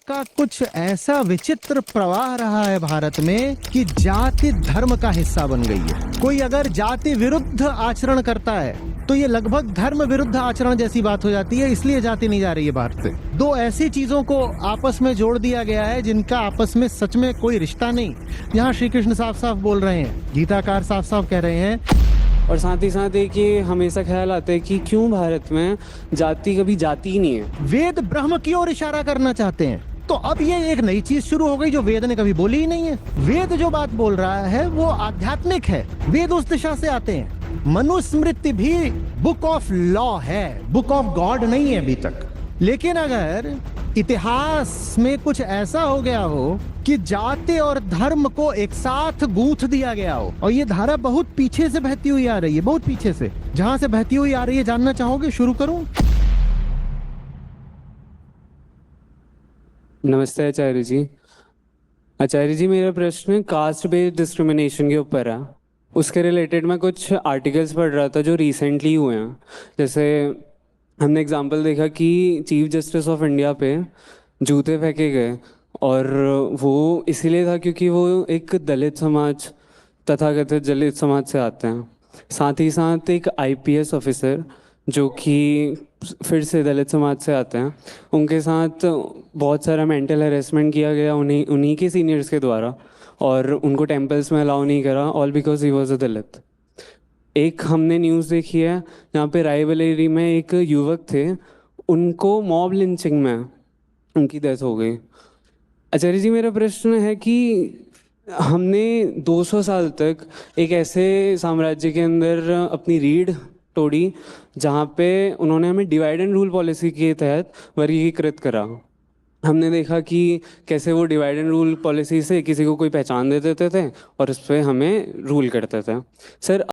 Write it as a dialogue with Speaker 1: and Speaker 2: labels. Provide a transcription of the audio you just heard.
Speaker 1: का कुछ ऐसा विचित्र प्रवाह रहा है भारत में कि जाति धर्म का हिस्सा बन गई है। कोई अगर जाति विरुद्ध आचरण करता है तो ये लगभग धर्म विरुद्ध आचरण जैसी बात हो जाती है, इसलिए जाति नहीं जा रही है भारत से। दो ऐसी चीजों को आपस में जोड़ दिया गया है जिनका आपस में सच में कोई रिश्ता नहीं। यहाँ श्री कृष्ण साफ साफ बोल रहे हैं, गीताकार साफ साफ कह रहे हैं।
Speaker 2: और साथ ही साथ एक ये हमेशा ख्याल आता है कि क्यों भारत में जाति कभी जाति ही नहीं है।
Speaker 1: वेद ब्रह्म की ओर इशारा करना चाहते हैं, तो अब ये एक नई चीज शुरू हो गई जो वेद ने कभी बोली ही नहीं है। वेद जो बात बोल रहा है वो आध्यात्मिक है, वेद उस दिशा से आते हैं। मनुस्मृति भी बुक ऑफ लॉ है, बुक ऑफ गॉड नहीं है अभी तक। लेकिन अगर इतिहास में कुछ ऐसा हो गया हो कि जाति और धर्म को एक साथ गूंथ दिया गया हो, और ये धारा बहुत पीछे से बहती हुई आ रही है, बहुत पीछे से, जहां से बहती हुई आ रही है जानना चाहोगे? शुरू करूं?
Speaker 2: नमस्ते आचार्य जी। आचार्य जी, मेरा प्रश्न कास्ट बेस्ड डिस्क्रिमिनेशन के ऊपर है। उसके रिलेटेड मैं कुछ आर्टिकल्स पढ़ रहा था जो रिसेंटली हुए हैं। जैसे हमने एग्जांपल देखा कि चीफ जस्टिस ऑफ इंडिया पे जूते फेंके गए, और वो इसीलिए था क्योंकि वो एक दलित समाज, तथाकथित दलित समाज से आते हैं। साथ ही साथ एक आईपीएस ऑफिसर जो कि फिर से दलित समाज से आते हैं, उनके साथ बहुत सारा मेंटल हैरेसमेंट किया गया उन्हीं उन्हीं के सीनियर्स के द्वारा, और उनको टेम्पल्स में अलाउ नहीं करा, all because he was a Dalit. एक हमने न्यूज़ देखी है जहाँ पे रायबरेली में एक युवक थे, उनको मॉब लिंचिंग में उनकी डेथ हो गई। आचार्य जी, मेरा प्रश्न है कि हमने 200 साल तक एक ऐसे साम्राज्य के अंदर अपनी रीढ़ तोड़ी जहाँ पे उन्होंने हमें डिवाइड एंड रूल पॉलिसी के तहत वर्गीकृत करा। हमने देखा कि कैसे वो डिवाइड एंड रूल पॉलिसी से किसी को कोई पहचान दे देते थे और उस पर हमें रूल करते थे। सर,